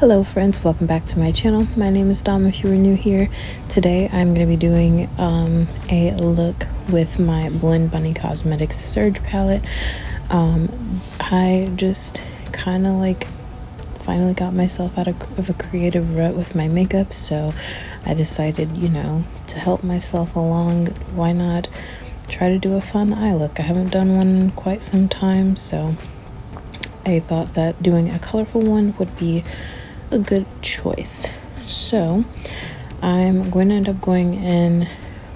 Hello friends, welcome back to my channel. My name is Dom if you are new here. Today I'm going to be doing a look with my Blend Bunny Cosmetics Surge palette. I just kind of like finally got myself out of a creative rut with my makeup, so I decided, you know, to help myself along, why not try to do a fun eye look. I haven't done one in quite some time, so I thought that doing a colorful one would be a good choice. So I'm going to end up going in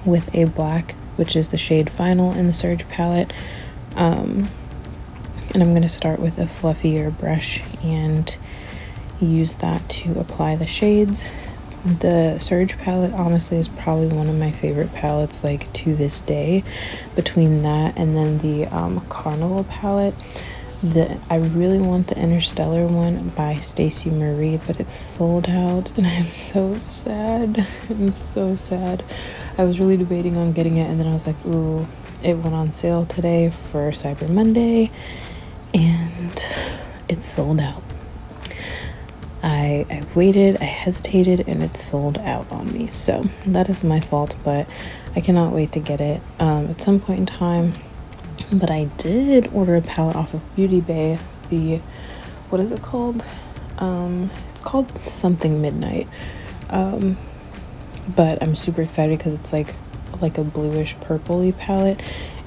with a black, which is the shade Final in the Surge palette, and I'm going to start with a fluffier brush and use that to apply the shades. The Surge palette honestly is probably one of my favorite palettes, like, to this day. Between that and then the Carnival palette, I really want the Interstellar one by Stacey Marie, but it's sold out and I'm so sad. I'm so sad. I was really debating on getting it, and then I was like, ooh, it went on sale today for Cyber Monday and it's sold out. I waited, I hesitated, and it's sold out on me, so that is my fault, but I cannot wait to get it at some point in time. But I did order a palette off of Beauty Bay. What is it called? It's called something Midnight. But I'm super excited because it's like a bluish purpley palette,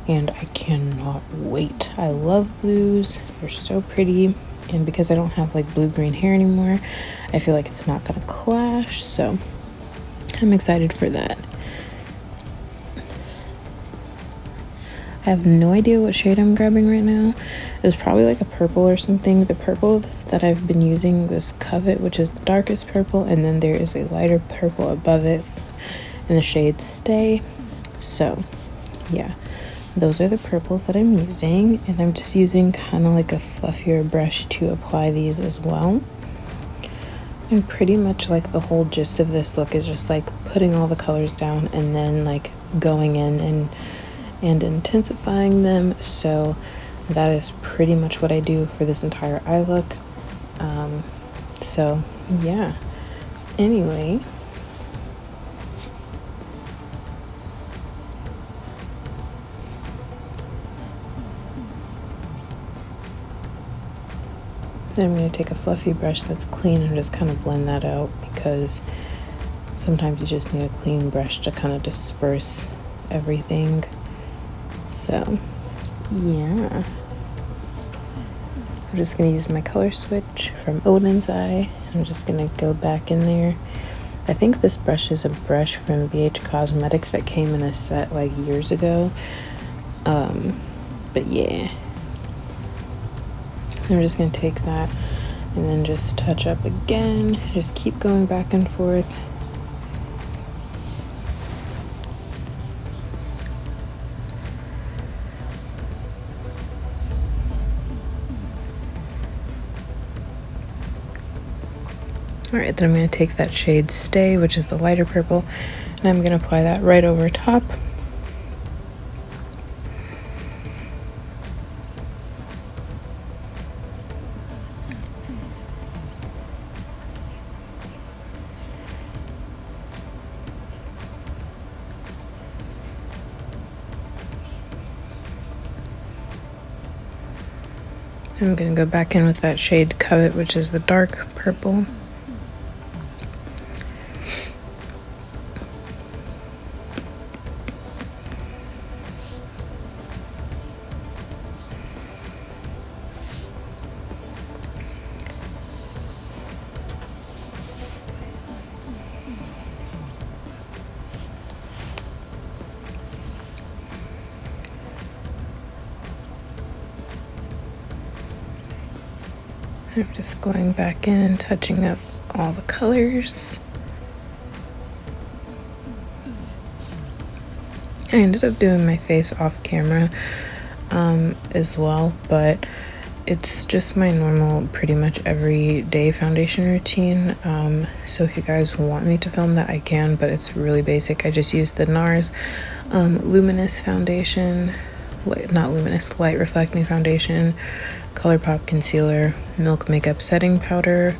and I cannot wait. I love blues, they're so pretty, and because I don't have like blue-green hair anymore, I feel like it's not gonna clash, so I'm excited for that. I have no idea what shade I'm grabbing right now. It's probably like a purple or something. The purple that I've been using was Covet, which is the darkest purple, and then there is a lighter purple above it in the shade Stay. So yeah, those are the purples that I'm using, and I'm just using kind of like a fluffier brush to apply these as well. And pretty much like the whole gist of this look is just like putting all the colors down and then like going in and intensifying them. So that is pretty much what I do for this entire eye look. So yeah, anyway, then I'm going to take a fluffy brush that's clean and just kind of blend that out, because sometimes you just need a clean brush to kind of disperse everything. So yeah, I'm just going to use my color switch from Odin's Eye. I'm just going to go back in there. I think this brush is a brush from BH Cosmetics that came in a set like years ago. But yeah, I'm just going to take that and then just touch up again. Just keep going back and forth. Alright, then I'm going to take that shade Stay, which is the lighter purple, and I'm going to apply that right over top. I'm going to go back in with that shade Covet, which is the dark purple. I'm just going back in and touching up all the colors. I ended up doing my face off camera as well, but it's just my normal, pretty much everyday foundation routine. So if you guys want me to film that, I can, but it's really basic. I just use the Nars Luminous foundation, not luminous, light reflecting foundation, Colourpop concealer, Milk makeup setting powder,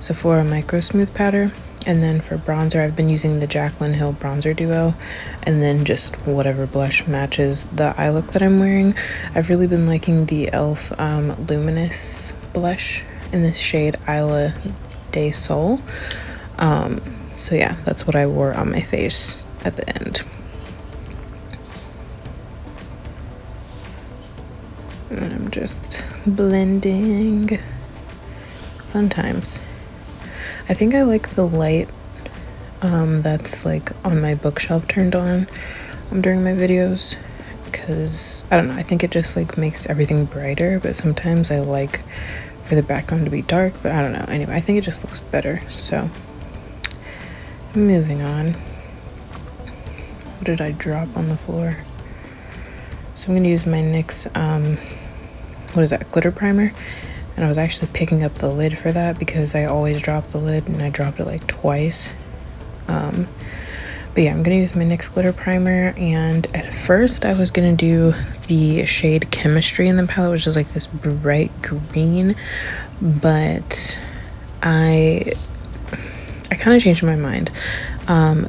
Sephora Microsmooth powder. And then for bronzer, I've been using the Jaclyn Hill Bronzer Duo, and then just whatever blush matches the eye look that I'm wearing. I've really been liking the Elf Luminous blush in this shade Isla de Sol. So yeah, that's what I wore on my face at the end. And I'm just blending. Fun times. I think I like the light that's like on my bookshelf turned on during my videos, because I don't know, I think it just like makes everything brighter, but sometimes I like for the background to be dark, but I don't know. Anyway, I think it just looks better. So moving on. What did I drop on the floor? So I'm gonna use my NYX what is that, glitter primer. And I was actually picking up the lid for that because I always drop the lid, and I dropped it like twice. But yeah, I'm gonna use my NYX glitter primer, and at first I was gonna do the shade Chemistry in the palette, which is like this bright green, but I kind of changed my mind,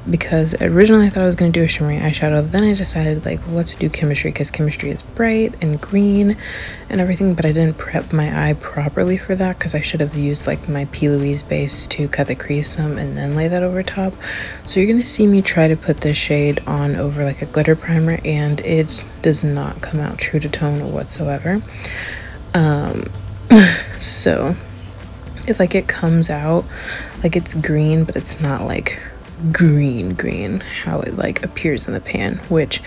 because originally I thought I was going to do a shimmery eyeshadow. Then I decided, like, well, let's do Chemistry, because Chemistry is bright and green and everything, but I didn't prep my eye properly for that, because I should have used like my P. Louise base to cut the crease some and then lay that over top. So you're going to see me try to put this shade on over like a glitter primer, and it does not come out true to tone whatsoever. So if like it comes out like it's green, but it's not like green how it like appears in the pan, which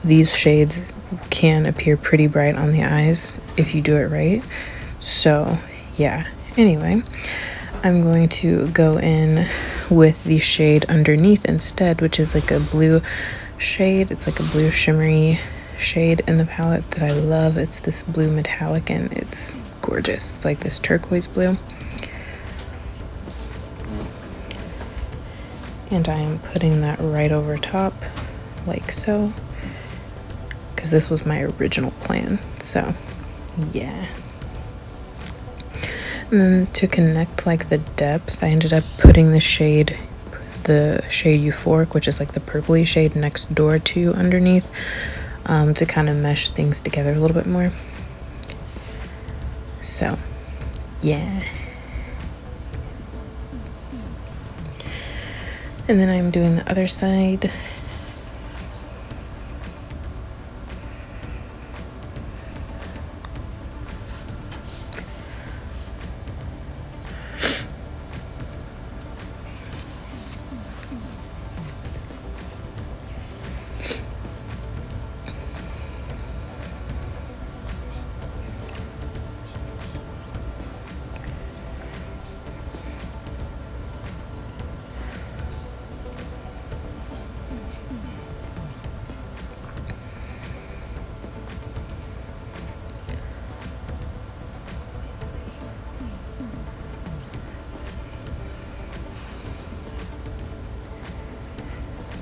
these shades can appear pretty bright on the eyes if you do it right. So yeah, anyway, I'm going to go in with the shade underneath instead, which is like a blue shade. It's like a blue shimmery shade in the palette that I love. It's this blue metallic, and it's gorgeous. It's like this turquoise blue. And I am putting that right over top, like so, because this was my original plan. So yeah. And then to connect like the depth, I ended up putting the shade Euphoric, which is like the purpley shade next door to underneath, to kind of mesh things together a little bit more. So yeah. And then I'm doing the other side.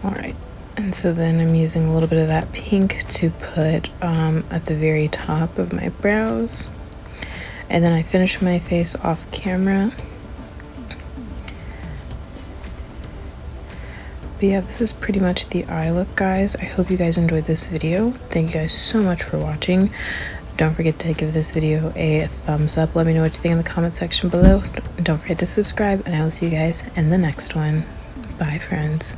Alright, and so then I'm using a little bit of that pink to put at the very top of my brows. And then I finish my face off camera. But yeah, this is pretty much the eye look, guys. I hope you guys enjoyed this video. Thank you guys so much for watching. Don't forget to give this video a thumbs up. Let me know what you think in the comment section below. Don't forget to subscribe, and I will see you guys in the next one. Bye, friends.